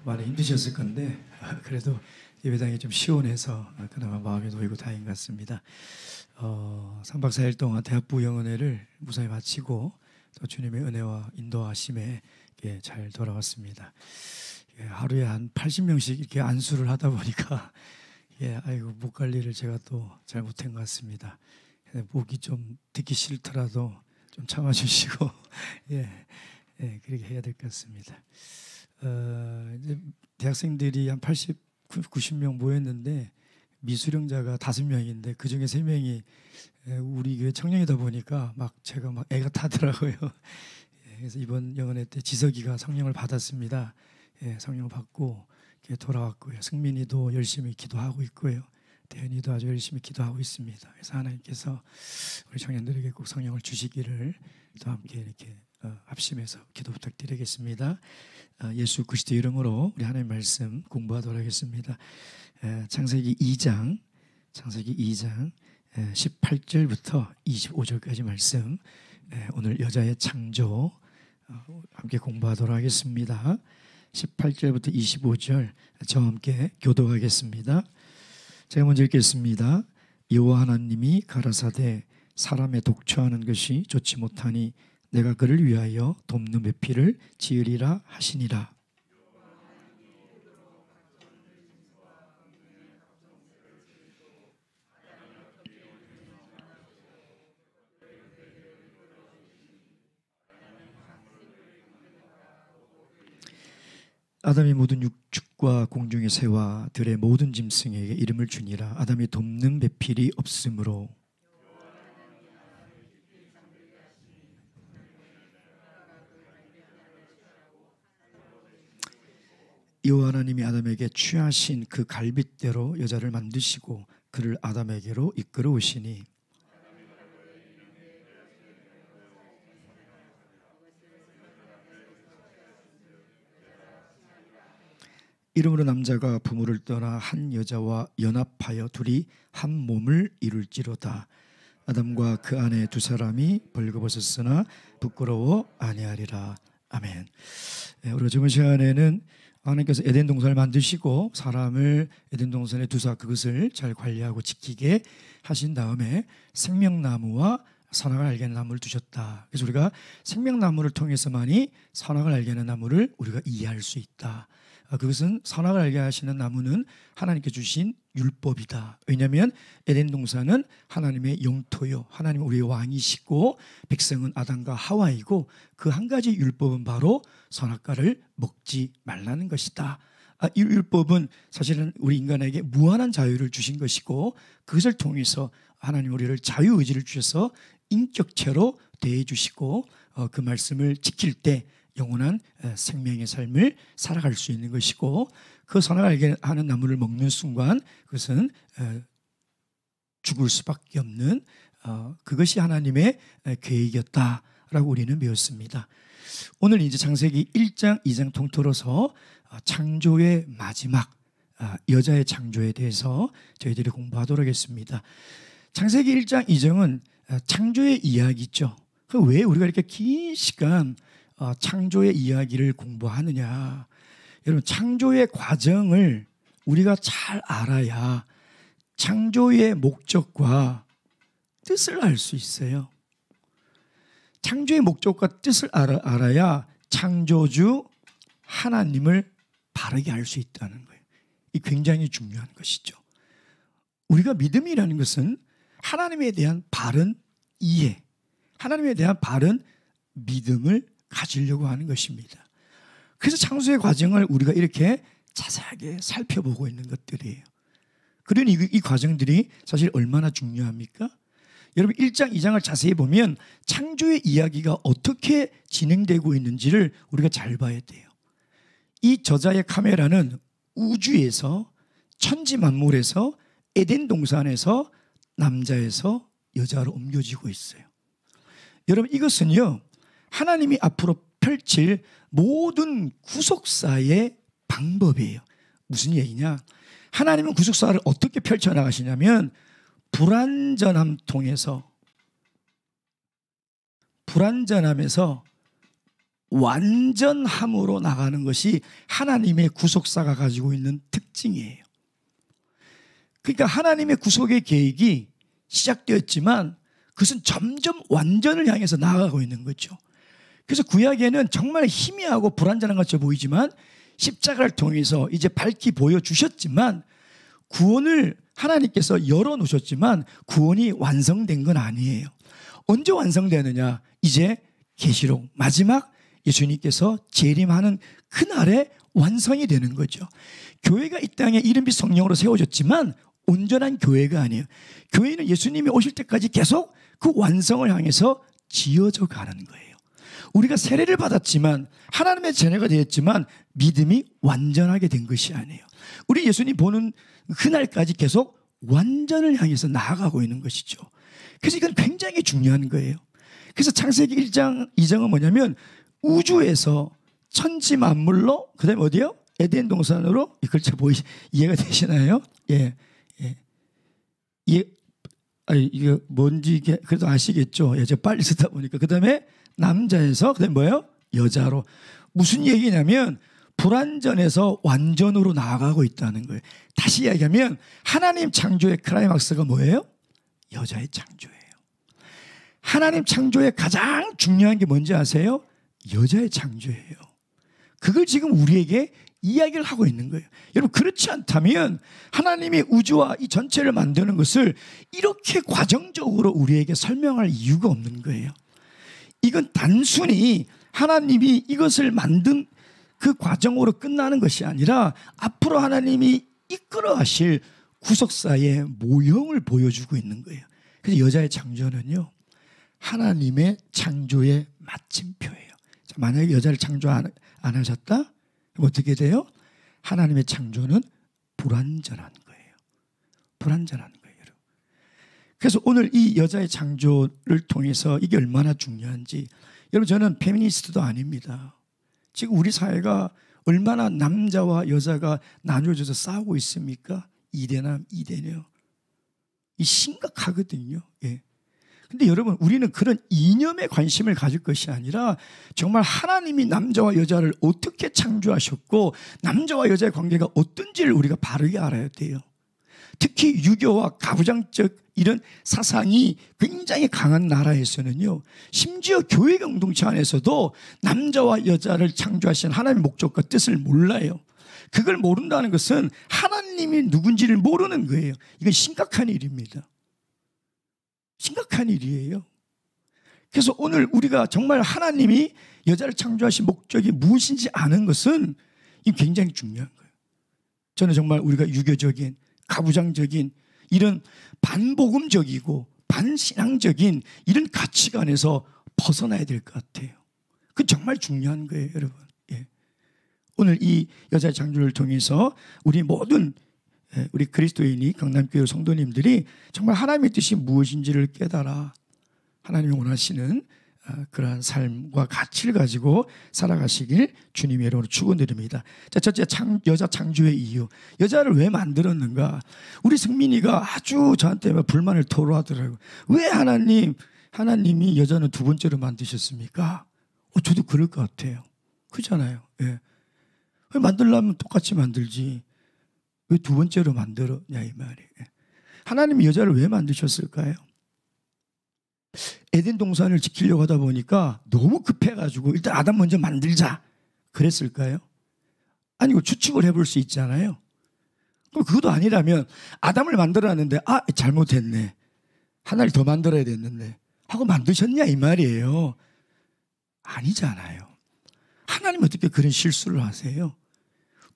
많이 힘드셨을 건데 그래도 예배당이 좀 시원해서 그나마 마음이 놓이고 다행인 것 같습니다. 3박 4일 동안 대학부 영은회를 무사히 마치고 또 주님의 은혜와 인도하심에 잘 돌아왔습니다. 하루에 한 80명씩 이렇게 안수를 하다 보니까 아이고 목 관리를 제가 또 잘 못한 것 같습니다. 목이 좀 듣기 싫더라도 좀 참아주시고 그렇게 해야 될 것 같습니다. 이제 대학생들이 한 80, 90명 모였는데 미수령자가 5명인데 그 중에 3명이 우리 교회 청년이다 보니까 제가 애가 타더라고요. 그래서 이번 영은회 때 지석이가 성령을 받았습니다. 성령을 받고 돌아왔고요. 승민이도 열심히 기도하고 있고요. 대현이도 아주 열심히 기도하고 있습니다. 그래서 하나님께서 우리 청년들에게 꼭 성령을 주시기를 또 함께 이렇게 합심해서 기도 부탁드리겠습니다. 예수 그리스도 이름으로 우리 하나님 말씀 공부하도록 하겠습니다. 창세기 2장 18절부터 25절까지 말씀, 오늘 여자의 창조 함께 공부하도록 하겠습니다. 18절부터 25절 저와 함께 교독하겠습니다. 제가 먼저 읽겠습니다. 여호와 하나님이 가라사대 사람의 독처하는 것이 좋지 못하니 내가 그를 위하여 돕는 배필을 지으리라 하시니라. 아담이 모든 육축과 공중의 새와 들의 모든 짐승에게 이름을 주니라. 아담이 돕는 배필이 없으므로 여호와 하나님이 아담에게 취하신 그 갈빗대로 여자를 만드시고 그를 아담에게로 이끌어 오시니 이러므로 남자가 부모를 떠나 한 여자와 연합하여 둘이 한 몸을 이룰지로다. 아담과 그 아내 두 사람이 벌거벗었으나 부끄러워 아니하리라. 아멘. 우리 저번 시간에는 하나님께서 에덴 동산을 만드시고 사람을 에덴 동산에 두사 그것을 잘 관리하고 지키게 하신 다음에 생명나무와 선악을 알게 하는 나무를 두셨다. 그래서 우리가 생명나무를 통해서만이 선악을 알게 하는 나무를 우리가 이해할 수 있다. 그것은 선악을 알게 하시는 나무는 하나님께 주신 율법이다. 왜냐하면 에덴 동산은 하나님의 영토요, 하나님 우리의 왕이시고 백성은 아담과 하와이고 그 한 가지 율법은 바로 선악과를 먹지 말라는 것이다. 이 율법은 사실은 우리 인간에게 무한한 자유를 주신 것이고 그것을 통해서 하나님 우리를 자유의지를 주셔서 인격체로 대해주시고 그 말씀을 지킬 때 영원한 생명의 삶을 살아갈 수 있는 것이고 그 선악을 알게 하는 나무를 먹는 순간 그것은 죽을 수밖에 없는 그것이 하나님의 계획이었다라고 우리는 배웠습니다. 오늘 이제 창세기 1장 2장 통틀어서 창조의 마지막 여자의 창조에 대해서 저희들이 공부하도록 하겠습니다. 창세기 1장 2장은 창조의 이야기죠. 왜 우리가 이렇게 긴 시간 창조의 이야기를 공부하느냐? 여러분, 창조의 과정을 우리가 잘 알아야 창조의 목적과 뜻을 알 수 있어요. 창조의 목적과 뜻을 알아야 창조주 하나님을 바르게 알 수 있다는 거예요. 이 굉장히 중요한 것이죠. 우리가 믿음이라는 것은 하나님에 대한 바른 이해, 하나님에 대한 바른 믿음을 가지려고 하는 것입니다. 그래서 창조의 과정을 우리가 이렇게 자세하게 살펴보고 있는 것들이에요. 그러니 이 과정들이 사실 얼마나 중요합니까? 여러분 1장 2장을 자세히 보면 창조의 이야기가 어떻게 진행되고 있는지를 우리가 잘 봐야 돼요. 이 저자의 카메라는 우주에서 천지 만물에서 에덴 동산에서 남자에서 여자로 옮겨지고 있어요. 여러분 이것은요 하나님이 앞으로 펼칠 모든 구속사의 방법이에요. 무슨 얘기냐? 하나님은 구속사를 어떻게 펼쳐나가시냐면 불완전함 통해서 불완전함에서 완전함으로 나가는 것이 하나님의 구속사가 가지고 있는 특징이에요. 그러니까 하나님의 구속의 계획이 시작되었지만 그것은 점점 완전을 향해서 나아가고 있는 거죠. 그래서 구약에는 정말 희미하고 불완전한 것처럼 보이지만 십자가를 통해서 이제 밝히 보여주셨지만 구원을 하나님께서 열어놓으셨지만 구원이 완성된 건 아니에요. 언제 완성되느냐? 이제 계시록 마지막 예수님께서 재림하는 그날에 완성이 되는 거죠. 교회가 이 땅에 이름이 성령으로 세워졌지만 온전한 교회가 아니에요. 교회는 예수님이 오실 때까지 계속 그 완성을 향해서 지어져 가는 거예요. 우리가 세례를 받았지만 하나님의 자녀가 되었지만 믿음이 완전하게 된 것이 아니에요. 우리 예수님 보는 그날까지 계속 완전을 향해서 나아가고 있는 것이죠. 그래서 이건 굉장히 중요한 거예요. 그래서 창세기 1장 2장은 뭐냐면 우주에서 천지 만물로 그다음에 어디요? 에덴 동산으로 이 글자 이해가 되시나요? 예. 이게 뭔지 그래도 아시겠죠? 예, 제가 빨리 쓰다 보니까. 그다음에 남자에서 그다음에 뭐예요? 여자로. 무슨 얘기냐면 불완전에서 완전으로 나아가고 있다는 거예요. 다시 이야기하면 하나님 창조의 클라이막스가 뭐예요? 여자의 창조예요. 하나님 창조의 가장 중요한 게 뭔지 아세요? 여자의 창조예요. 그걸 지금 우리에게 이야기를 하고 있는 거예요. 여러분 그렇지 않다면 하나님이 우주와 이 전체를 만드는 것을 이렇게 과정적으로 우리에게 설명할 이유가 없는 거예요. 이건 단순히 하나님이 이것을 만든 그 과정으로 끝나는 것이 아니라 앞으로 하나님이 이끌어 가실 구속사의 모형을 보여주고 있는 거예요. 그래서 여자의 창조는요 하나님의 창조의 마침표예요. 자, 만약에 여자를 창조 안 하셨다? 그럼 어떻게 돼요? 하나님의 창조는 불완전한 거예요. 불완전한 거예요. 여러분. 그래서 오늘 이 여자의 창조를 통해서 이게 얼마나 중요한지, 여러분 저는 페미니스트도 아닙니다. 지금 우리 사회가 얼마나 남자와 여자가 나눠져서 싸우고 있습니까? 이대남 이대녀. 이 심각하거든요. 예. 근데 여러분 우리는 그런 이념에 관심을 가질 것이 아니라 정말 하나님이 남자와 여자를 어떻게 창조하셨고 남자와 여자의 관계가 어떤지를 우리가 바르게 알아야 돼요. 특히 유교와 가부장적 이런 사상이 굉장히 강한 나라에서는요 심지어 교회 공동체 안에서도 남자와 여자를 창조하신 하나님의 목적과 뜻을 몰라요. 그걸 모른다는 것은 하나님이 누군지를 모르는 거예요. 이건 심각한 일입니다. 심각한 일이에요. 그래서 오늘 우리가 정말 하나님이 여자를 창조하신 목적이 무엇인지 아는 것은 이 굉장히 중요한 거예요. 저는 정말 우리가 유교적인 가부장적인 이런 반복음적이고 반신앙적인 이런 가치관에서 벗어나야 될 것 같아요. 그건 정말 중요한 거예요, 여러분. 예. 오늘 이 여자의 창조를 통해서 우리 모든 우리 그리스도인이 강남교회 성도님들이 정말 하나님의 뜻이 무엇인지를 깨달아 하나님이 원하시는 그러한 삶과 가치를 가지고 살아가시길 주님의 이름으로 축원드립니다. 자, 첫째 여자 창조의 이유. 여자를 왜 만들었는가? 우리 승민이가 아주 저한테 불만을 토로하더라고요. 왜 하나님이 여자는 두 번째로 만드셨습니까? 저도 그럴 것 같아요. 그렇잖아요. 예. 왜 만들려면 똑같이 만들지. 왜 두 번째로 만들었냐 이 말이에요. 하나님이 여자를 왜 만드셨을까요? 에덴 동산을 지키려고 하다 보니까 너무 급해가지고 일단 아담 먼저 만들자 그랬을까요? 아니고 추측을 해볼 수 있잖아요. 그럼 그것도 아니라면 아담을 만들어놨는데 잘못했네. 하나를 더 만들어야 됐는데 하고 만드셨냐 이 말이에요. 아니잖아요. 하나님 어떻게 그런 실수를 하세요?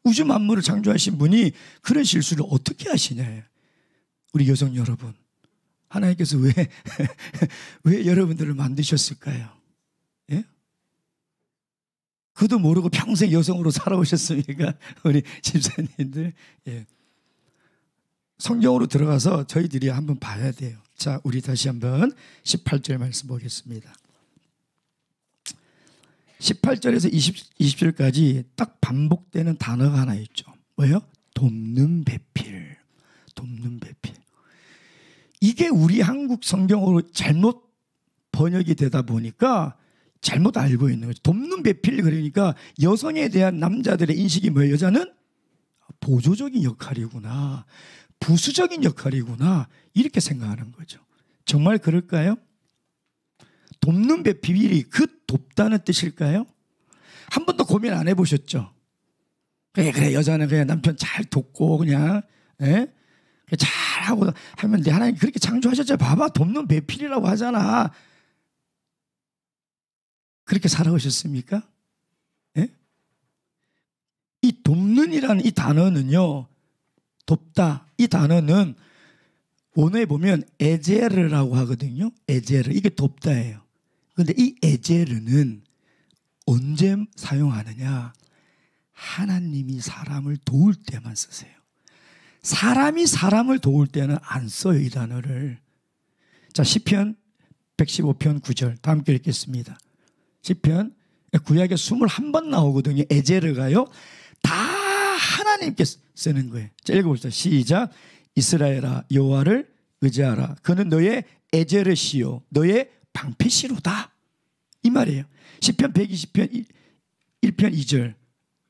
우주 만물을 창조하신 분이 그런 실수를 어떻게 하시냐. 우리 여성 여러분, 하나님께서 왜 여러분들을 만드셨을까요? 예? 그도 모르고 평생 여성으로 살아오셨습니까? 우리 집사님들. 예. 성경으로 들어가서 저희들이 한번 봐야 돼요. 자, 우리 다시 한번 18절 말씀 보겠습니다. 18절에서 20절까지 딱 반복되는 단어가 하나 있죠. 뭐예요? 돕는 배필. 돕는 배필. 이게 우리 한국 성경으로 잘못 번역이 되다 보니까 잘못 알고 있는 거죠. 돕는 배필, 그러니까 여성에 대한 남자들의 인식이 뭐예요? 여자는 보조적인 역할이구나, 부수적인 역할이구나, 이렇게 생각하는 거죠. 정말 그럴까요? 돕는 배필이 그 돕다는 뜻일까요? 한 번도 고민 안 해보셨죠? 그래 여자는 그냥 남편 잘 돕고 그냥 잘하고 하면 돼. 하나님 그렇게 창조하셨잖아. 봐봐, 돕는 배필이라고 하잖아. 그렇게 살아오셨습니까? 예? 이 돕는이라는 이 단어는요, 돕다, 이 단어는 원어에 보면 에제르라고 하거든요. 에제르, 이게 돕다예요. 그런데 이 에제르는 언제 사용하느냐? 하나님이 사람을 도울 때만 쓰세요. 사람이 사람을 도울 때는 안 써요, 이 단어를. 자, 시편 115편 9절 다 함께 읽겠습니다. 시편, 구약에 21번 나오거든요. 에제르가요, 다 하나님께 쓰는 거예요. 자, 읽어봅시다. 시작. 이스라엘아, 여호와를 의지하라. 그는 너의 에제르시요 너의 방패시로다, 이 말이에요. 시편 120편 1편 2절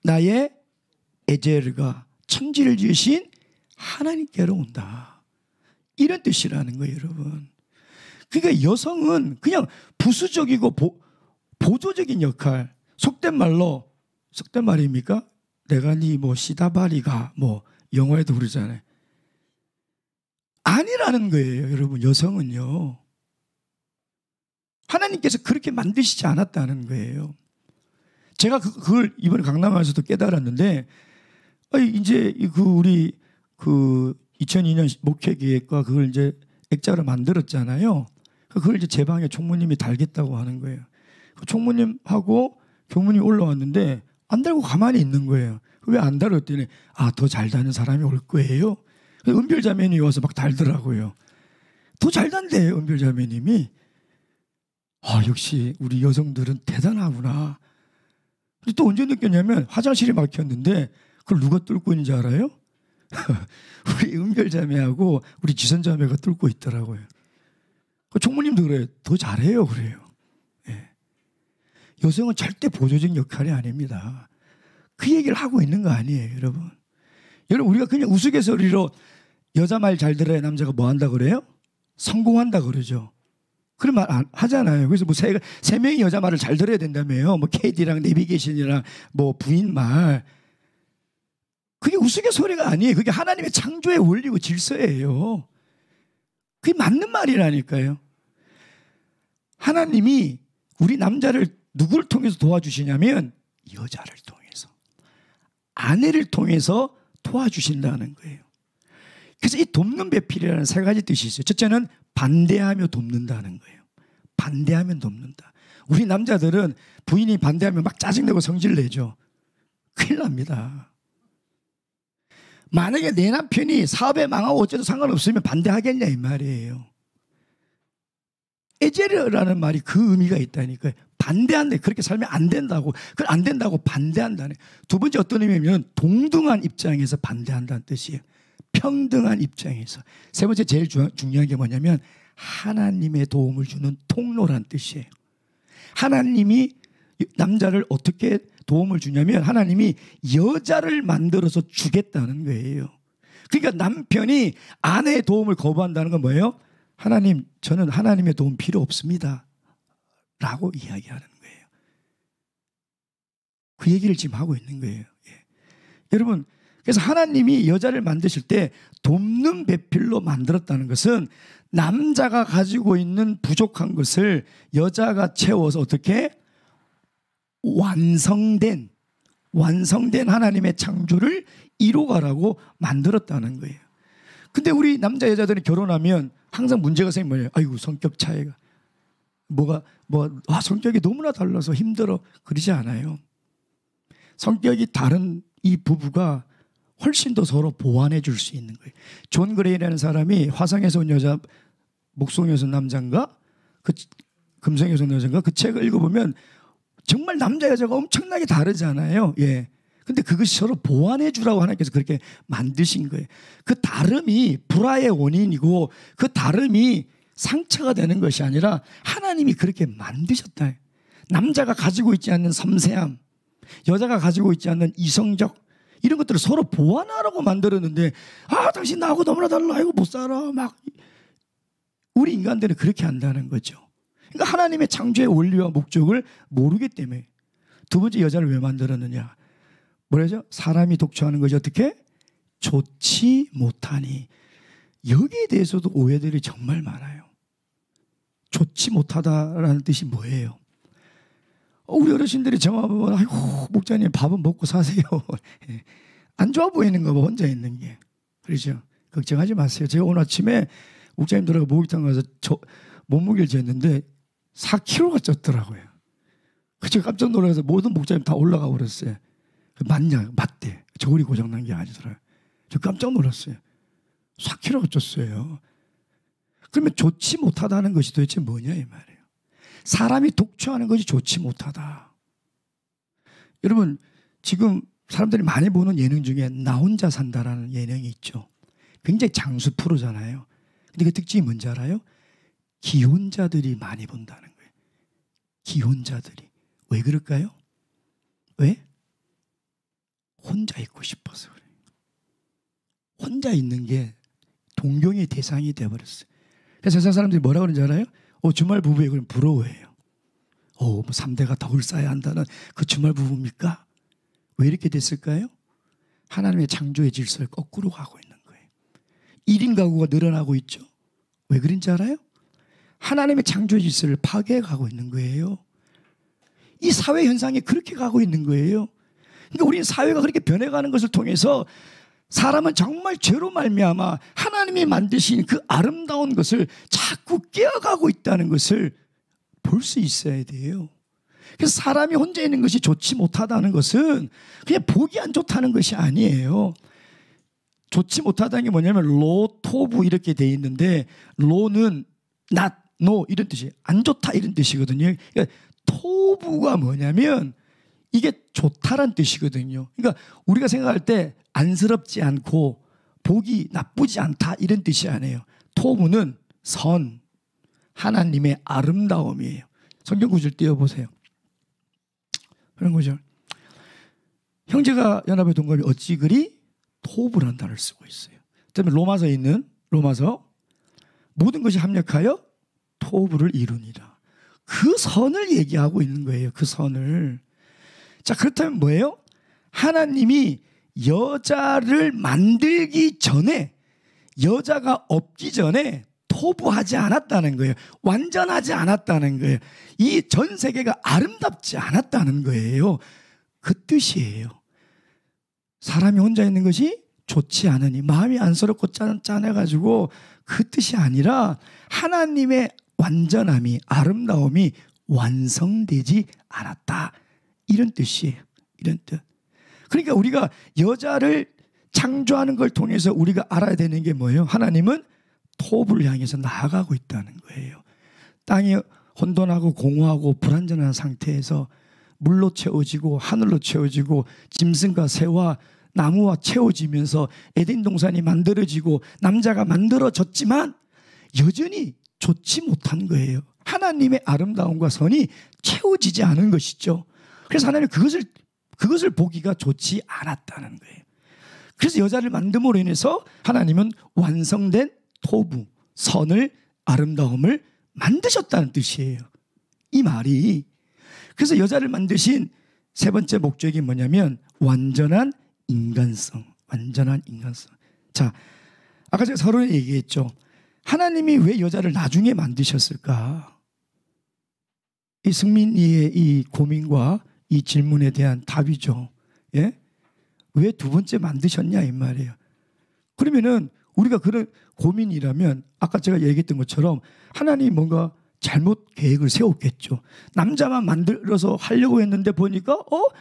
나의 에제르가 천지를 지으신 하나님께로 온다, 이런 뜻이라는 거예요, 여러분. 그러니까 여성은 그냥 부수적이고 보조적인 역할, 속된 말입니까? 내가 네 뭐 시다바리가 뭐 영어에도 그러잖아요. 아니라는 거예요, 여러분. 여성은요, 하나님께서 그렇게 만드시지 않았다는 거예요. 제가 그걸 이번에 강남 와서도 깨달았는데, 이제 우리 2002년 목회기획과 그걸 이제 액자로 만들었잖아요. 그걸 이제 제 방에 총무님이 달겠다고 하는 거예요. 그 총무님하고 교무님이 올라왔는데 안 달고 가만히 있는 거예요. 왜 안 달았더니 더 잘 다는 사람이 올 거예요. 은별자매님이 와서 막 달더라고요. 더 잘 단대요, 은별자매님이. 역시 우리 여성들은 대단하구나. 또 언제 느꼈냐면 화장실이 막혔는데 그걸 누가 뚫고 있는지 알아요? 우리 은별자매하고 우리 지선자매가 뚫고 있더라고요. 그 총무님도 그래요. 더 잘해요, 그래요. 예. 여성은 절대 보조적인 역할이 아닙니다. 그 얘기를 하고 있는 거 아니에요, 여러분. 여러분, 우리가 그냥 우스갯소리로 여자 말 잘 들어야 남자가 뭐 한다 그래요? 성공한다 그러죠. 그런 말 하잖아요. 그래서 뭐 세 명이 여자 말을 잘 들어야 된다며요. 뭐 KD랑 내비게이션이랑 뭐 부인 말. 그게 우스갯소리가 아니에요. 그게 하나님의 창조의 원리고 질서예요. 그게 맞는 말이라니까요. 하나님이 우리 남자를 누구를 통해서 도와주시냐면 여자를 통해서, 아내를 통해서 도와주신다는 거예요. 그래서 이 돕는 배필이라는 세 가지 뜻이 있어요. 첫째는 반대하며 돕는다는 거예요. 반대하면 돕는다. 우리 남자들은 부인이 반대하면 막 짜증내고 성질내죠. 큰일 납니다. 만약에 내 남편이 사업에 망하고 어째도 상관없으면 반대하겠냐, 이 말이에요. 에제르라는 말이 그 의미가 있다니까요. 반대한다. 그렇게 살면 안 된다고. 그걸 안 된다고 반대한다네. 두 번째 어떤 의미냐면 동등한 입장에서 반대한다는 뜻이에요. 평등한 입장에서. 세 번째 제일 중요한 게 뭐냐면 하나님의 도움을 주는 통로란 뜻이에요. 하나님이 남자를 어떻게 도움을 주냐면 하나님이 여자를 만들어서 주겠다는 거예요. 그러니까 남편이 아내의 도움을 거부한다는 건 뭐예요? 하나님, 저는 하나님의 도움 필요 없습니다 라고 이야기하는 거예요. 그 얘기를 지금 하고 있는 거예요. 예. 여러분, 그래서 하나님이 여자를 만드실 때 돕는 배필로 만들었다는 것은 남자가 가지고 있는 부족한 것을 여자가 채워서 어떻게 완성된 하나님의 창조를 이루어가라고 만들었다는 거예요. 근데 우리 남자 여자들은 결혼하면 항상 문제가 생기면 뭐예요? 아이고, 성격 차이가 성격이 너무나 달라서 힘들어, 그러지 않아요. 성격이 다른 이 부부가 훨씬 더 서로 보완해 줄 수 있는 거예요. 존 그레이라는 사람이 화성에서 온 여자, 목성에서 온 남자인가, 금성에서 온 여자인가, 그 책을 읽어보면 정말 남자 여자가 엄청나게 다르잖아요. 예. 근데 그것이 서로 보완해 주라고 하나님께서 그렇게 만드신 거예요. 그 다름이 불화의 원인이고 그 다름이 상처가 되는 것이 아니라 하나님이 그렇게 만드셨다. 남자가 가지고 있지 않는 섬세함, 여자가 가지고 있지 않는 이성적 이런 것들을 서로 보완하라고 만들었는데 당신 나하고 너무나 달라, 이거 못 살아, 막 우리 인간들은 그렇게 한다는 거죠. 그러니까 하나님의 창조의 원리와 목적을 모르기 때문에. 두 번째, 여자를 왜 만들었느냐? 뭐라죠? 사람이 독초하는 것이 어떻게? 좋지 못하니. 여기에 대해서도 오해들이 정말 많아요. 좋지 못하다라는 뜻이 뭐예요? 우리 어르신들이 저만 보면 아이고 목사님 밥은 먹고 사세요. 안 좋아 보이는가 봐, 혼자 있는 게. 그렇죠? 걱정하지 마세요. 제가 오늘 아침에 목사님들하고 목욕탕 가서 몸무게를 쟀는데 4kg가 쪘더라고요. 제가 깜짝 놀라서 모든 목사님 다 올라가 버렸어요. 맞냐? 맞대. 저울이 고장난 게 아니더라고요. 저 깜짝 놀랐어요. 4kg가 쪘어요. 그러면 좋지 못하다는 것이 도대체 뭐냐 이 말이에요. 사람이 독초하는 것이 좋지 못하다. 여러분, 지금 사람들이 많이 보는 예능 중에 나 혼자 산다라는 예능이 있죠. 굉장히 장수 프로잖아요. 근데 그 특징이 뭔지 알아요? 기혼자들이 많이 본다는 거예요. 기혼자들이. 왜 그럴까요? 왜? 혼자 있고 싶어서 그래요. 혼자 있는 게 동경의 대상이 되어버렸어요. 그래서 세상 사람들이 뭐라 그러는지 알아요? 주말 부부에 그럼 부러워해요. 뭐 3대가 덕을 쌓아야 한다는 그 주말 부부입니까? 왜 이렇게 됐을까요? 하나님의 창조의 질서를 거꾸로 가고 있는 거예요. 1인 가구가 늘어나고 있죠. 왜 그런지 알아요? 하나님의 창조의 질서를 파괴해 가고 있는 거예요. 이 사회 현상이 그렇게 가고 있는 거예요. 그러니까 우리는 사회가 그렇게 변해가는 것을 통해서 사람은 정말 죄로 말미암아 하나님이 만드신 그 아름다운 것을 자꾸 깨어가고 있다는 것을 볼 수 있어야 돼요. 그래서 사람이 혼자 있는 것이 좋지 못하다는 것은 그냥 보기 안 좋다는 것이 아니에요. 좋지 못하다는 게 뭐냐면 로, 토부 이렇게 돼 있는데 로는 not, no 이런 뜻이에요. 안 좋다 이런 뜻이거든요. 그러니까 토부가 뭐냐면 이게 좋다란 뜻이거든요. 그러니까 우리가 생각할 때 안쓰럽지 않고 보기 나쁘지 않다 이런 뜻이 아니에요. 토부는 선, 하나님의 아름다움이에요. 성경 구절 띄워보세요. 그런 거죠. 형제가 연합의 동감이 어찌 그리 토부라는 단어를 쓰고 있어요. 그다음에 로마서에 있는 로마서 모든 것이 합력하여 토부를 이루니라. 그 선을 얘기하고 있는 거예요. 그 선을. 자, 그렇다면 뭐예요? 하나님이 여자를 만들기 전에, 여자가 없기 전에 토부하지 않았다는 거예요. 완전하지 않았다는 거예요. 이 전 세계가 아름답지 않았다는 거예요. 그 뜻이에요. 사람이 혼자 있는 것이 좋지 않으니, 마음이 안쓰럽고 짠해가지고 그 뜻이 아니라 하나님의 완전함이, 아름다움이 완성되지 않았다. 이런 뜻이에요. 이런 뜻. 그러니까 우리가 여자를 창조하는 걸 통해서 우리가 알아야 되는 게 뭐예요? 하나님은 토부를 향해서 나아가고 있다는 거예요. 땅이 혼돈하고 공허하고 불안전한 상태에서 물로 채워지고 하늘로 채워지고 짐승과 새와 나무와 채워지면서 에덴 동산이 만들어지고 남자가 만들어졌지만 여전히 좋지 못한 거예요. 하나님의 아름다움과 선이 채워지지 않은 것이죠. 그래서 하나님은 그것을 보기가 좋지 않았다는 거예요. 그래서 여자를 만듦으로 인해서 하나님은 완성된 토부, 선을, 아름다움을 만드셨다는 뜻이에요. 이 말이. 그래서 여자를 만드신 세 번째 목적이 뭐냐면 완전한 인간성. 완전한 인간성. 자, 아까 제가 서론에 얘기했죠. 하나님이 왜 여자를 나중에 만드셨을까? 이 승민이의 이 고민과 이 질문에 대한 답이죠. 예? 왜 두 번째 만드셨냐 이 말이에요. 그러면은 우리가 그런 고민이라면 아까 제가 얘기했던 것처럼 하나님이 뭔가 잘못 계획을 세웠겠죠. 남자만 만들어서 하려고 했는데 보니까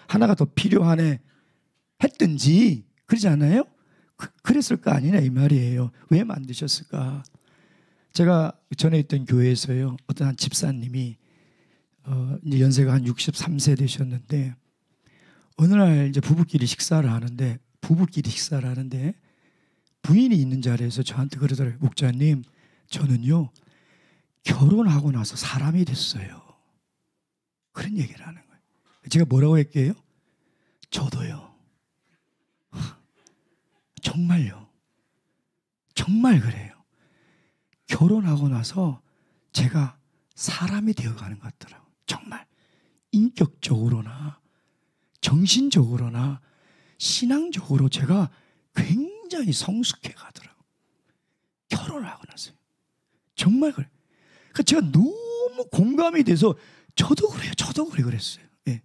하나가 더 필요하네 했든지 그러지 않아요? 그랬을 거 아니냐 이 말이에요. 왜 만드셨을까? 제가 전에 있던 교회에서요, 어떤 한 집사님이 이제 연세가 한 63세 되셨는데 어느 날 이제 부부끼리 식사를 하는데 부인이 있는 자리에서 저한테 그러더라고요. 목사님, 저는요 결혼하고 나서 사람이 됐어요. 그런 얘기를 하는 거예요. 제가 뭐라고 했게요? 저도요. 정말요. 정말 그래요. 결혼하고 나서 제가 사람이 되어가는 것 같더라고요. 정말 인격적으로나 정신적으로나 신앙적으로 제가 굉장히 성숙해 가더라고요. 결혼을 하고 나서요. 정말 그래요. 그러니까 제가 너무 공감이 돼서 저도 그래요. 저도 그랬어요. 예.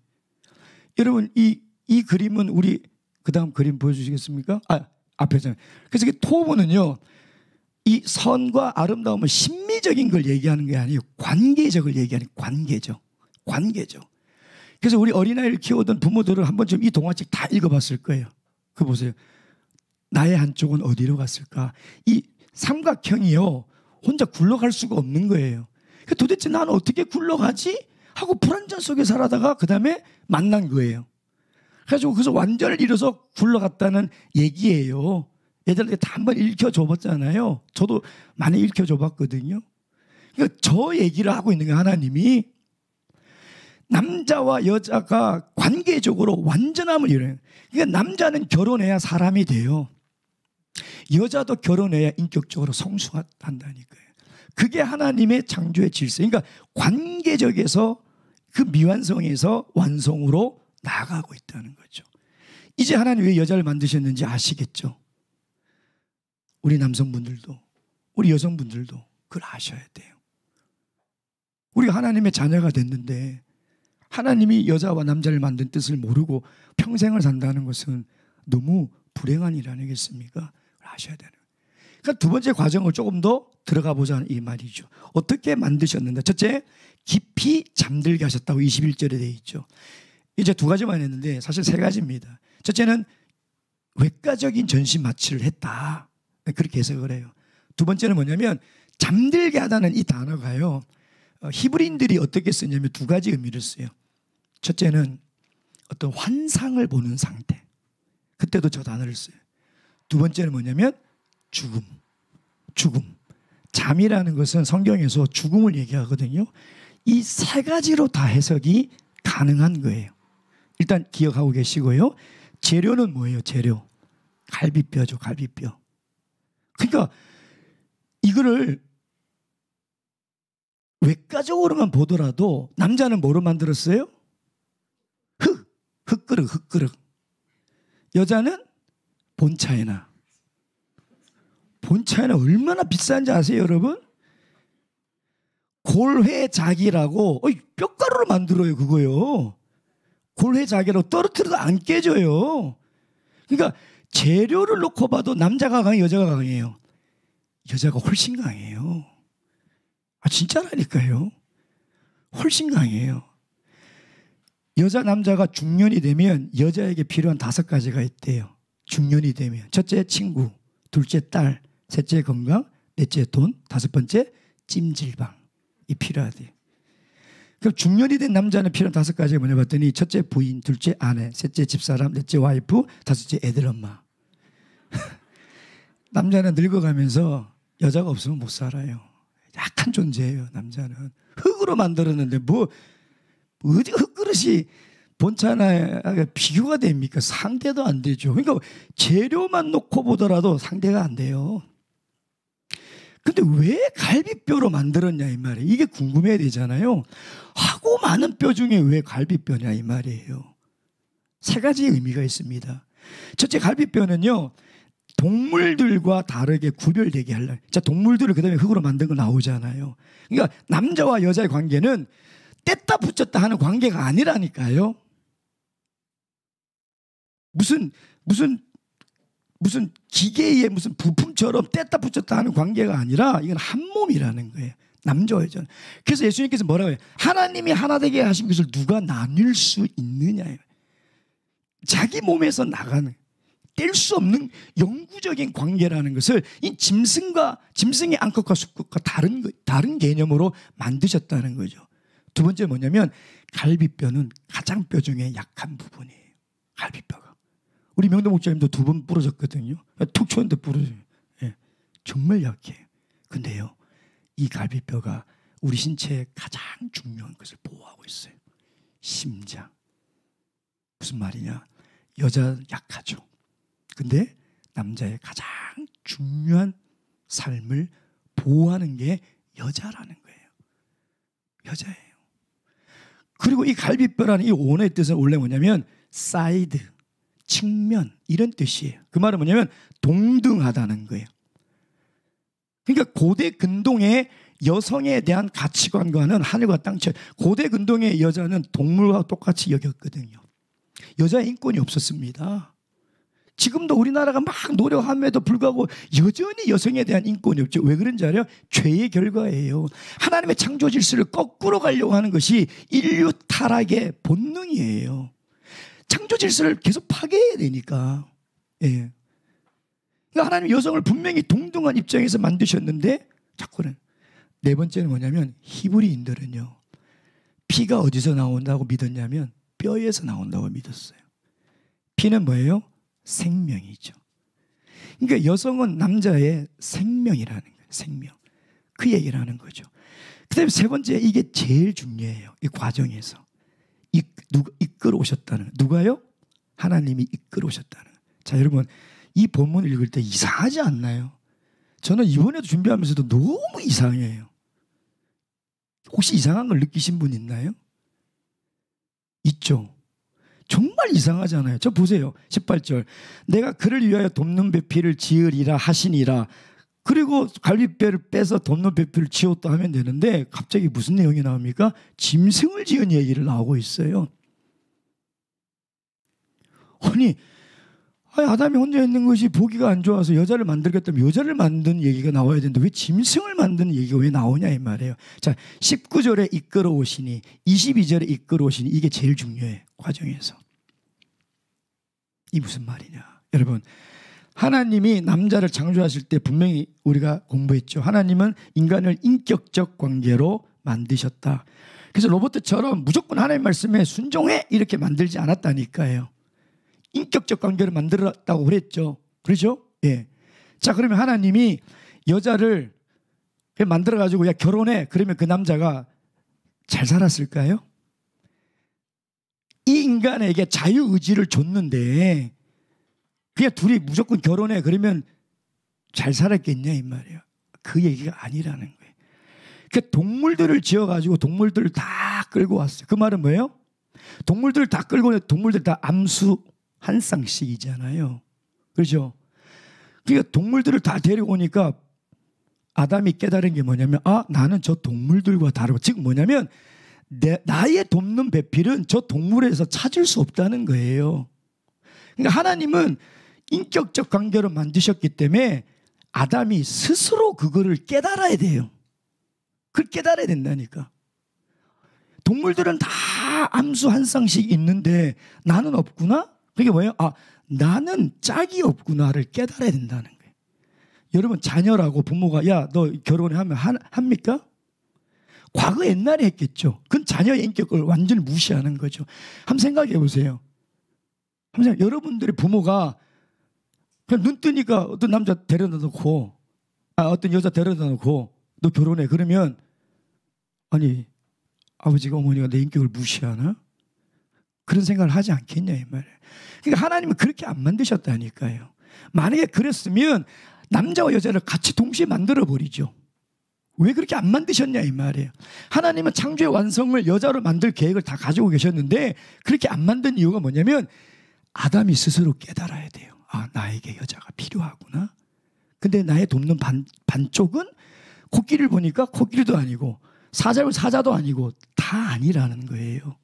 여러분 이 그림은 우리 그 다음 그림 보여주시겠습니까? 앞에서. 그래서 이 토부는요. 이 선과 아름다움은 심미적인 걸 얘기하는 게 아니에요. 관계적을 얘기하는 관계죠. 관계죠. 그래서 우리 어린아이를 키우던 부모들은 한 번쯤 이 동화책 다 읽어봤을 거예요. 그거 보세요. 나의 한쪽은 어디로 갔을까? 이 삼각형이요. 혼자 굴러갈 수가 없는 거예요. 도대체 나는 어떻게 굴러가지? 하고 불안전 속에 살아다가 그 다음에 만난 거예요. 그래가지고 그래서 완전을 잃어서 굴러갔다는 얘기예요. 애들한테 다 한번 읽혀줘봤잖아요. 저도 많이 읽혀줘봤거든요. 그러니까 저 얘기를 하고 있는 게 하나님이 남자와 여자가 관계적으로 완전함을 이뤄요. 그러니까 남자는 결혼해야 사람이 돼요. 여자도 결혼해야 인격적으로 성숙한다니까요. 그게 하나님의 창조의 질서. 그러니까 관계적에서 그 미완성에서 완성으로 나아가고 있다는 거죠. 이제 하나님 왜 여자를 만드셨는지 아시겠죠? 우리 남성분들도 우리 여성분들도 그걸 아셔야 돼요. 우리가 하나님의 자녀가 됐는데 하나님이 여자와 남자를 만든 뜻을 모르고 평생을 산다는 것은 너무 불행한 일 아니겠습니까? 아셔야 되는 거예요. 그러니까 두 번째 과정을 조금 더 들어가 보자는 이 말이죠. 어떻게 만드셨는가? 첫째, 깊이 잠들게 하셨다고 21절에 되어 있죠. 이제 두 가지만 했는데 사실 세 가지입니다. 첫째는 외과적인 전신 마취를 했다. 그렇게 해석을 해요. 두 번째는 뭐냐면 잠들게 하다는 이 단어가요. 히브리인들이 어떻게 쓰냐면 두 가지 의미를 써요. 첫째는 어떤 환상을 보는 상태. 그때도 저 단어를 써요. 두 번째는 뭐냐면 죽음. 잠이라는 것은 성경에서 죽음을 얘기하거든요. 이 세 가지로 다 해석이 가능한 거예요. 일단 기억하고 계시고요. 재료는 뭐예요? 재료. 갈비뼈죠. 갈비뼈. 그러니까 이거를 외과적으로만 보더라도 남자는 뭐로 만들었어요? 흙그릇. 여자는 본차에나 얼마나 비싼지 아세요, 여러분? 골회작이라고 뼈가루로 만들어요, 그거요. 골회작이라고 떨어뜨려도 안 깨져요. 그러니까 재료를 놓고 봐도 남자가 강해요, 여자가 강해요? 여자가 훨씬 강해요. 진짜라니까요. 훨씬 강해요. 여자 남자가 중년이 되면 여자에게 필요한 5가지가 있대요. 중년이 되면 첫째 친구, 둘째 딸, 셋째 건강, 넷째 돈, 5번째 찜질방이 필요하대요. 그럼 중년이 된 남자는 필요한 5가지가 뭐냐 봤더니 첫째 부인, 둘째 아내, 셋째 집사람, 넷째 와이프, 다섯째 애들 엄마. 남자는 늙어가면서 여자가 없으면 못 살아요. 약한 존재예요. 남자는 흙으로 만들었는데 어디 흙그릇이 본차나 비교가 됩니까? 상대도 안 되죠. 그러니까 재료만 놓고 보더라도 상대가 안 돼요. 근데 왜 갈비뼈로 만들었냐 이 말이에요. 이게 궁금해야 되잖아요. 하고 많은 뼈 중에 왜 갈비뼈냐 이 말이에요. 3가지 의미가 있습니다. 첫째, 갈비뼈는요 동물들과 다르게 구별되게 하려고. 자, 동물들을 그 다음에 흙으로 만든 거 나오잖아요. 그러니까 남자와 여자의 관계는 뗐다 붙였다 하는 관계가 아니라니까요. 무슨 기계의 무슨 부품처럼 뗐다 붙였다 하는 관계가 아니라 이건 한 몸이라는 거예요. 남자와 여자. 그래서 예수님께서 뭐라고 해요? 하나님이 하나 되게 하신 것을 누가 나눌 수 있느냐. 자기 몸에서 나가는 뗄 수 없는 영구적인 관계라는 것을 이 짐승의 암컷과 수컷과 다른 개념으로 만드셨다는 거죠. 두 번째 뭐냐면 갈비뼈는 가장 뼈 중에 약한 부분이에요. 갈비뼈가. 우리 명도 목사님도 2번 부러졌거든요. 툭 쳤는데 부러져요. 예, 정말 약해요. 근데요, 이 갈비뼈가 우리 신체의 가장 중요한 것을 보호하고 있어요. 심장. 무슨 말이냐? 여자는 약하죠. 근데 남자의 가장 중요한 삶을 보호하는 게 여자라는 거예요. 여자예요. 그리고 이 갈비뼈라는 이 원어의 뜻은 원래 뭐냐면 사이드, 측면 이런 뜻이에요. 그 말은 뭐냐면 동등하다는 거예요. 그러니까 고대 근동의 여성에 대한 가치관과는 하늘과 땅 차이. 고대 근동의 여자는 동물과 똑같이 여겼거든요. 여자의 인권이 없었습니다. 지금도 우리나라가 막 노력함에도 불구하고 여전히 여성에 대한 인권이 없죠. 왜 그런지 알아요? 죄의 결과예요. 하나님의 창조 질서를 거꾸로 가려고 하는 것이 인류 타락의 본능이에요. 창조 질서를 계속 파괴해야 되니까. 예. 그러니까 하나님 여성을 분명히 동등한 입장에서 만드셨는데 자꾸는 네 번째는 뭐냐면 히브리인들은요. 피가 어디서 나온다고 믿었냐면 뼈에서 나온다고 믿었어요. 피는 뭐예요? 생명이죠. 그러니까 여성은 남자의 생명이라는 거예요. 생명. 그 얘기를 하는 거죠. 그 다음에 세 번째, 이게 제일 중요해요. 이 과정에서. 이끌어 오셨다는. 누가요? 하나님이 이끌어 오셨다는. 자, 여러분, 이 본문을 읽을 때 이상하지 않나요? 저는 이번에도 준비하면서도 너무 이상해요. 혹시 이상한 걸 느끼신 분 있나요? 있죠. 정말 이상하잖아요. 저 보세요. 18절. 내가 그를 위하여 돕는 배필을 지으리라 하시니라. 그리고 갈비뼈를 빼서 돕는 배필을 지었다 하면 되는데 갑자기 무슨 내용이 나옵니까? 짐승을 지은 얘기를 나오고 있어요. 아니 아담이 혼자 있는 것이 보기가 안 좋아서 여자를 만들겠다면 여자를 만든 얘기가 나와야 되는데 왜 짐승을 만드는 얘기가 왜 나오냐 이 말이에요. 자, 19절에 이끌어 오시니 22절에 이끌어 오시니 이게 제일 중요해. 과정에서. 이 무슨 말이냐. 여러분, 하나님이 남자를 창조하실 때 분명히 우리가 공부했죠. 하나님은 인간을 인격적 관계로 만드셨다. 그래서 로봇처럼 무조건 하나님 말씀에 순종해 이렇게 만들지 않았다니까요. 인격적 관계를 만들었다고 그랬죠. 그렇죠? 예. 자, 그러면 하나님이 여자를 만들어가지고 야 결혼해. 그러면 그 남자가 잘 살았을까요? 이 인간에게 자유의지를 줬는데 그냥 둘이 무조건 결혼해. 그러면 잘 살았겠냐 이 말이에요. 그 얘기가 아니라는 거예요. 그 동물들을 지어가지고 동물들을 다 끌고 왔어요. 그 말은 뭐예요? 동물들을 다 끌고 오면 동물들 다 암수 한 쌍씩이잖아요. 그렇죠? 그러니까 동물들을 다 데려오니까 아담이 깨달은 게 뭐냐면 나는 저 동물들과 다르고 즉 뭐냐면 나의 돕는 배필은 저 동물에서 찾을 수 없다는 거예요. 그러니까 하나님은 인격적 관계로 만드셨기 때문에 아담이 스스로 그거를 깨달아야 돼요. 그걸 깨달아야 된다니까. 동물들은 다 암수 한 쌍씩 있는데 나는 없구나? 그게 뭐예요? 나는 짝이 없구나를 깨달아야 된다는 거예요. 여러분 자녀라고 부모가 야 너 결혼해 하면 합니까? 과거 옛날에 했겠죠. 그건 자녀의 인격을 완전히 무시하는 거죠. 한번 생각해 보세요. 여러분들의 부모가 그냥 눈 뜨니까 어떤 남자 데려다 놓고 어떤 여자 데려다 놓고 너 결혼해. 그러면 아니 아버지가 어머니가 내 인격을 무시하나? 그런 생각을 하지 않겠냐 이 말이에요. 그러니까 하나님은 그렇게 안 만드셨다니까요. 만약에 그랬으면 남자와 여자를 같이 동시에 만들어 버리죠. 왜 그렇게 안 만드셨냐 이 말이에요. 하나님은 창조의 완성을 여자로 만들 계획을 다 가지고 계셨는데 그렇게 안 만든 이유가 뭐냐면 아담이 스스로 깨달아야 돼요. 나에게 여자가 필요하구나. 근데 나의 돕는 반쪽은 코끼리를 보니까 코끼리도 아니고 사자도 아니고 다 아니라는 거예요.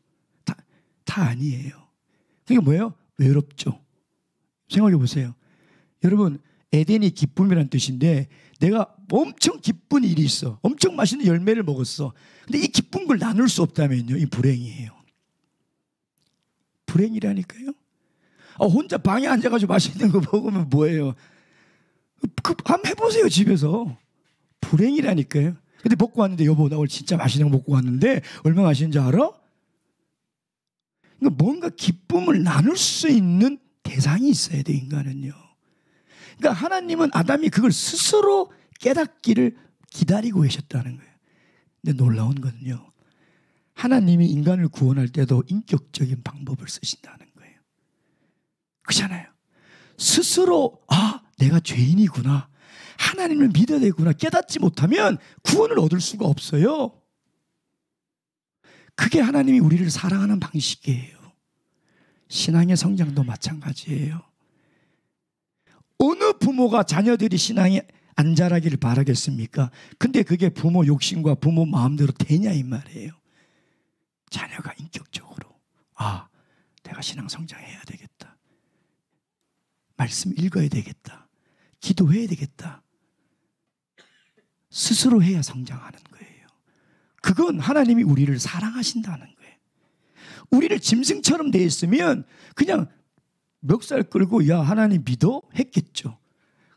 다 아니에요. 그게 뭐예요? 외롭죠. 생각해 보세요. 여러분 에덴이 기쁨이라는 뜻인데 내가 엄청 기쁜 일이 있어. 엄청 맛있는 열매를 먹었어. 근데 이 기쁜 걸 나눌 수 없다면요. 이 불행이에요. 불행이라니까요. 혼자 방에 앉아가지고 맛있는 거 먹으면 뭐예요? 한번 해보세요 집에서. 불행이라니까요. 근데 먹고 왔는데 여보 나 오늘 진짜 맛있는 거 먹고 왔는데 얼마나 맛있는지 알아? 그러니까 뭔가 기쁨을 나눌 수 있는 대상이 있어야 돼 인간은요. 그러니까 하나님은 아담이 그걸 스스로 깨닫기를 기다리고 계셨다는 거예요. 근데 놀라운 건요. 하나님이 인간을 구원할 때도 인격적인 방법을 쓰신다는 거예요. 그렇잖아요. 스스로 내가 죄인이구나, 하나님을 믿어야 되구나 깨닫지 못하면 구원을 얻을 수가 없어요. 그게 하나님이 우리를 사랑하는 방식이에요. 신앙의 성장도 마찬가지예요. 어느 부모가 자녀들이 신앙이 안 자라기를 바라겠습니까? 근데 그게 부모 욕심과 부모 마음대로 되냐 이 말이에요. 자녀가 인격적으로 내가 신앙 성장해야 되겠다, 말씀 읽어야 되겠다, 기도해야 되겠다, 스스로 해야 성장하는 거예요. 그건 하나님이 우리를 사랑하신다는 거예요. 우리를 짐승처럼 돼 있으면 그냥 멱살 끌고 야 하나님 믿어? 했겠죠.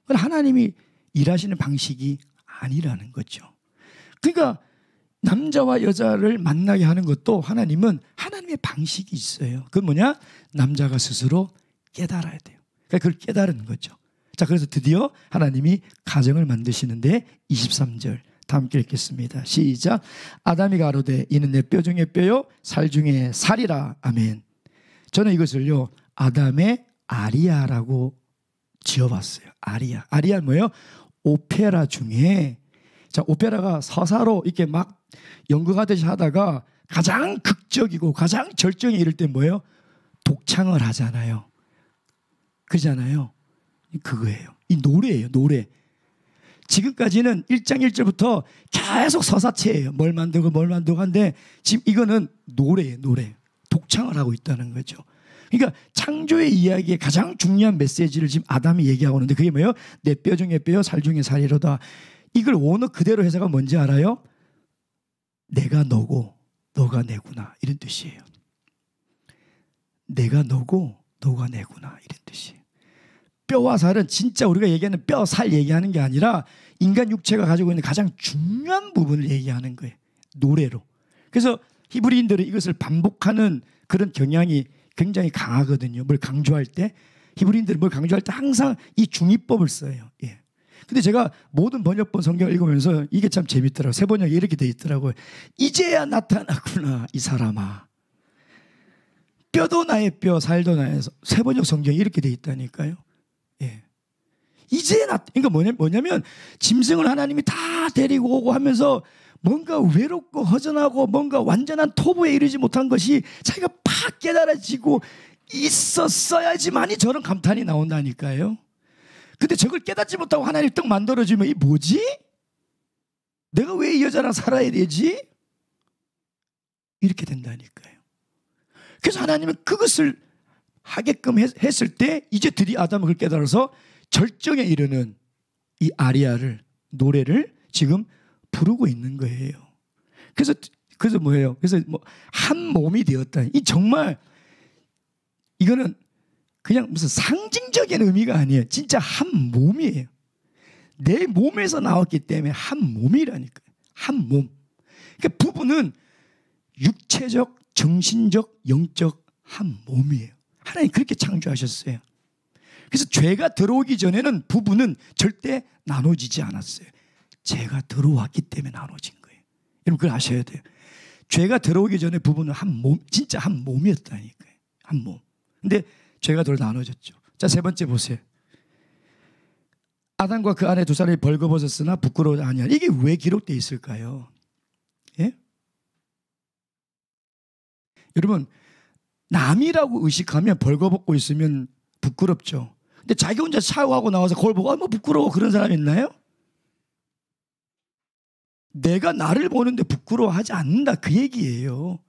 그건 하나님이 일하시는 방식이 아니라는 거죠. 그러니까 남자와 여자를 만나게 하는 것도 하나님은 하나님의 방식이 있어요. 그건 뭐냐? 남자가 스스로 깨달아야 돼요. 그러니까 그걸 깨달은 거죠. 자, 그래서 드디어 하나님이 가정을 만드시는데 23절 다 함께 읽겠습니다. 시작. 아담이 가로되 이는 내 뼈 중에 뼈요 살 중에 살이라. 아멘. 저는 이것을요 아담의 아리아라고 지어봤어요. 아리아는 뭐예요? 오페라 중에, 자, 오페라가 서사로 이렇게 막 연극하듯이 하다가 가장 극적이고 가장 절정에 이를 때 뭐예요? 독창을 하잖아요. 그잖아요. 그거예요. 이 노래예요. 노래. 지금까지는 1장 1절부터 계속 서사체예요. 뭘 만들고 한데 지금 이거는 노래예요. 노래. 독창을 하고 있다는 거죠. 그러니까 창조의 이야기의 가장 중요한 메시지를 지금 아담이 얘기하고 있는데 그게 뭐예요? 내 뼈 중에 뼈요 살 중에 살이로다. 이걸 원어 그대로 해석하면 뭔지 알아요? 내가 너고 너가 내구나 이런 뜻이에요. 내가 너고 너가 내구나 이런 뜻이에요. 뼈와 살은 진짜 우리가 얘기하는 뼈, 살 얘기하는 게 아니라 인간 육체가 가지고 있는 가장 중요한 부분을 얘기하는 거예요. 노래로. 그래서 히브리인들은 이것을 반복하는 그런 경향이 굉장히 강하거든요. 뭘 강조할 때 히브리인들은 뭘 강조할 때 항상 이 중의법을 써요. 예. 근데 제가 모든 번역본 성경을 읽으면서 이게 참 재밌더라고요. 새 번역이 이렇게 돼 있더라고요. 이제야 나타났구나 이 사람아. 뼈도 나의 뼈, 살도 나의 살. 새 번역 성경이 이렇게 돼 있다니까요. 예. 이제 그러니까 뭐냐면 짐승을 하나님이 다 데리고 오고 하면서 뭔가 외롭고 허전하고 뭔가 완전한 토부에 이르지 못한 것이 자기가 팍 깨달아지고 있었어야지만이 저런 감탄이 나온다니까요. 근데 저걸 깨닫지 못하고 하나님 떡 만들어주면 이 뭐지? 내가 왜 이 여자랑 살아야 되지? 이렇게 된다니까요. 그래서 하나님은 그것을 하게끔 했을 때 이제 드디어 아담은 그걸 깨달아서 절정에 이르는 이 아리아를, 노래를 지금 부르고 있는 거예요. 그래서 뭐예요? 그래서 한 몸이 되었다. 이 정말 이거는 그냥 무슨 상징적인 의미가 아니에요. 진짜 한 몸이에요. 내 몸에서 나왔기 때문에 한 몸이라니까요. 한 몸. 그러니까 부부는 육체적, 정신적, 영적 한 몸이에요. 하나님 그렇게 창조하셨어요. 그래서 죄가 들어오기 전에는 부부는 절대 나눠지지 않았어요. 죄가 들어왔기 때문에 나눠진 거예요. 여러분 그걸 아셔야 돼요. 죄가 들어오기 전에 부부는 한 몸, 진짜 한 몸이었다니까요. 한 몸. 근데 죄가 들어 나눠졌죠. 자, 세 번째 보세요. 아담과 그 아내 두 사람이 벌거벗었으나 부끄러워하지 아니하니. 이게 왜 기록되어 있을까요? 예? 여러분 남이라고 의식하면 벌거벗고 있으면 부끄럽죠. 근데 자기 혼자 샤워하고 나와서 거울 보고 뭐 부끄러워 그런 사람 있나요? 내가 나를 보는데 부끄러워하지 않는다 그 얘기예요.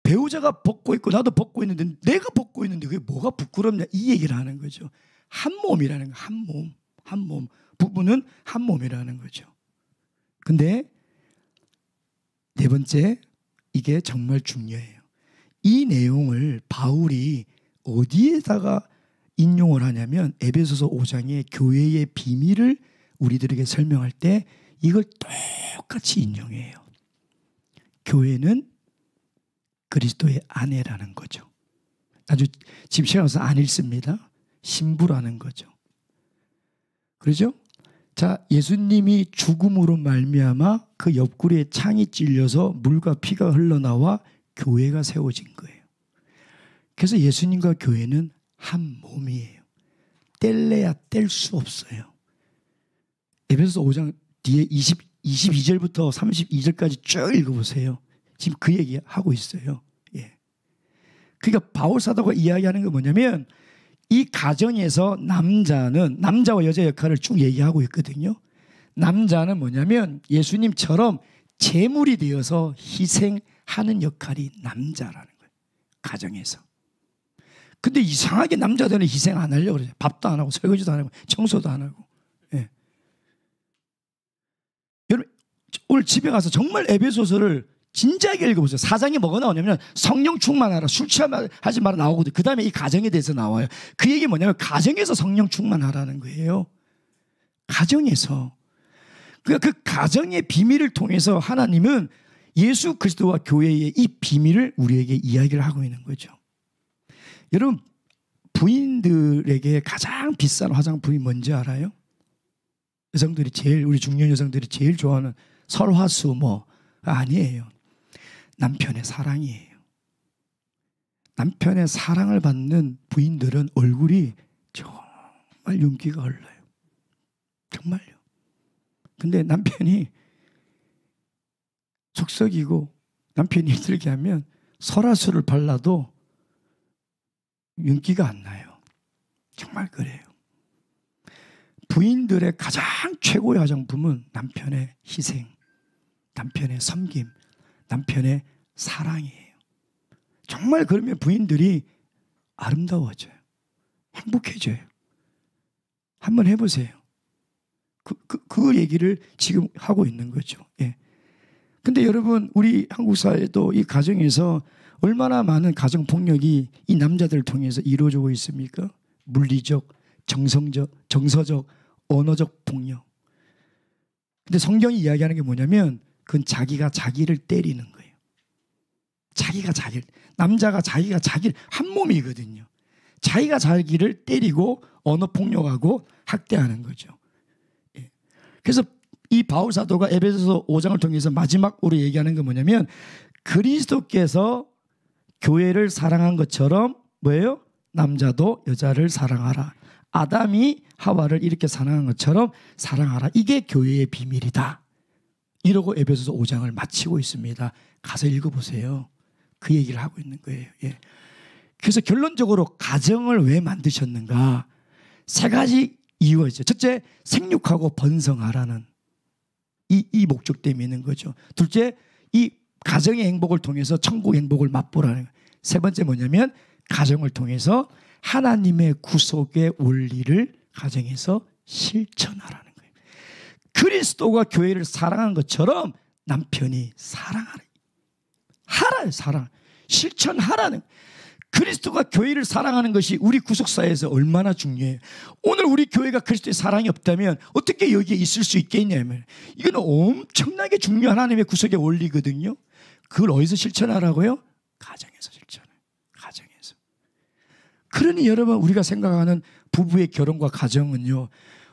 배우자가 벗고 있고 나도 벗고 있는데 내가 벗고 있는데 그게 뭐가 부끄럽냐 이 얘기를 하는 거죠. 한 몸이라는 거. 한 몸. 한 몸. 부부는 한 몸이라는 거죠. 근데 네 번째 이게 정말 중요해요. 이 내용을 바울이 어디에다가 인용을 하냐면 에베소서 5장의 교회의 비밀을 우리들에게 설명할 때 이걸 똑같이 인용해요. 교회는 그리스도의 아내라는 거죠. 아주 지금 시간 없어서 안 읽습니다. 신부라는 거죠. 그렇죠? 자, 예수님이 죽음으로 말미암아 그 옆구리에 창이 찔려서 물과 피가 흘러나와 교회가 세워진 거예요. 그래서 예수님과 교회는 한 몸이에요. 뗄래야 뗄 수 없어요. 에베소서 5장 뒤에 22절부터 32절까지 쭉 읽어보세요. 지금 그 얘기하고 있어요. 예. 그러니까 바울 사도가 이야기하는 건 뭐냐면 이 가정에서 남자는 남자와 여자 역할을 쭉 얘기하고 있거든요. 남자는 뭐냐면 예수님처럼 제물이 되어서 희생하는 역할이 남자라는 거예요. 가정에서. 근데 이상하게 남자들은 희생 안 하려고 그러죠. 밥도 안 하고 설거지도 안 하고 청소도 안 하고. 예. 여러분 오늘 집에 가서 정말 에베소서를 진지하게 읽어보세요. 4장에 뭐가 나오냐면 성령 충만하라, 술 취하지 마라 나오거든요. 그 다음에 이 가정에 대해서 나와요. 그 얘기 뭐냐면 가정에서 성령 충만하라는 거예요. 가정에서. 그러니까 그 가정의 비밀을 통해서 하나님은 예수 그리스도와 교회의 이 비밀을 우리에게 이야기를 하고 있는 거죠. 여러분 부인들에게 가장 비싼 화장품이 뭔지 알아요? 여성들이 제일, 우리 중년 여성들이 제일 좋아하는 설화수 뭐 아니에요. 남편의 사랑이에요. 남편의 사랑을 받는 부인들은 얼굴이 정말 윤기가 흘러요. 정말요. 근데 남편이 속썩이고 남편이 힘들게 하면 설화수를 발라도 윤기가 안 나요. 정말 그래요. 부인들의 가장 최고의 화장품은 남편의 희생, 남편의 섬김, 남편의 사랑이에요. 정말 그러면 부인들이 아름다워져요. 행복해져요. 한번 해보세요. 그 얘기를 지금 하고 있는 거죠. 예. 근데 여러분 우리 한국 사회도 이 가정에서 얼마나 많은 가정폭력이 이 남자들을 통해서 이루어지고 있습니까? 물리적, 정서적, 언어적 폭력. 근데 성경이 이야기하는 게 뭐냐면 그건 자기가 자기를 때리는 거예요. 남자가 자기가 자기를 한 몸이거든요. 자기가 자기를 때리고 언어폭력하고 학대하는 거죠. 예. 그래서 이 바울 사도가 에베소서 5장을 통해서 마지막으로 얘기하는 건 뭐냐면 그리스도께서 교회를 사랑한 것처럼 뭐예요? 남자도 여자를 사랑하라. 아담이 하와를 이렇게 사랑한 것처럼 사랑하라. 이게 교회의 비밀이다. 이러고 에베소서 5장을 마치고 있습니다. 가서 읽어보세요. 그 얘기를 하고 있는 거예요. 예. 그래서 결론적으로 가정을 왜 만드셨는가? 세 가지 이유가 있죠. 첫째, 생육하고 번성하라는 이 목적 때문에 있는 거죠. 둘째, 이 가정의 행복을 통해서 천국 행복을 맛보라는 거예요. 세 번째 뭐냐면 가정을 통해서 하나님의 구속의 원리를 가정에서 실천하라는 거예요. 그리스도가 교회를 사랑한 것처럼 남편이 사랑하라. 사랑. 실천하라는 거예요. 그리스도가 교회를 사랑하는 것이 우리 구속사에서 얼마나 중요해요. 오늘 우리 교회가 그리스도의 사랑이 없다면 어떻게 여기에 있을 수 있겠냐면 이건 엄청나게 중요한 하나님의 구속의 원리거든요. 그걸 어디서 실천하라고요? 가정에서 실천해요. 가정에서. 그러니 여러분 우리가 생각하는 부부의 결혼과 가정은요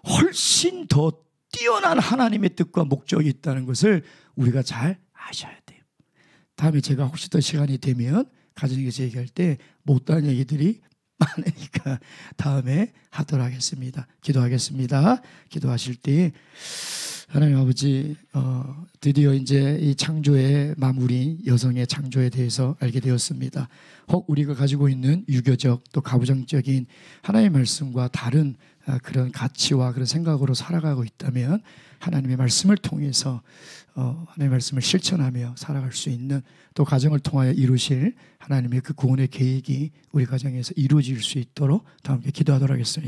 훨씬 더 뛰어난 하나님의 뜻과 목적이 있다는 것을 우리가 잘 아셔야 돼요. 다음에 제가 혹시 더 시간이 되면 가정에서 얘기할 때 못다한 얘기들이 많으니까 다음에 하도록 하겠습니다. 기도하겠습니다. 기도하실 때 하나님 아버지 드디어 이제 이 창조의 마무리 여성의 창조에 대해서 알게 되었습니다. 혹 우리가 가지고 있는 유교적 또 가부장적인 하나님의 말씀과 다른 그런 가치와 그런 생각으로 살아가고 있다면 하나님의 말씀을 통해서 하나님의 말씀을 실천하며 살아갈 수 있는 또 가정을 통하여 이루실 하나님의 그 구원의 계획이 우리 가정에서 이루어질 수 있도록 다 함께 기도하도록 하겠습니다.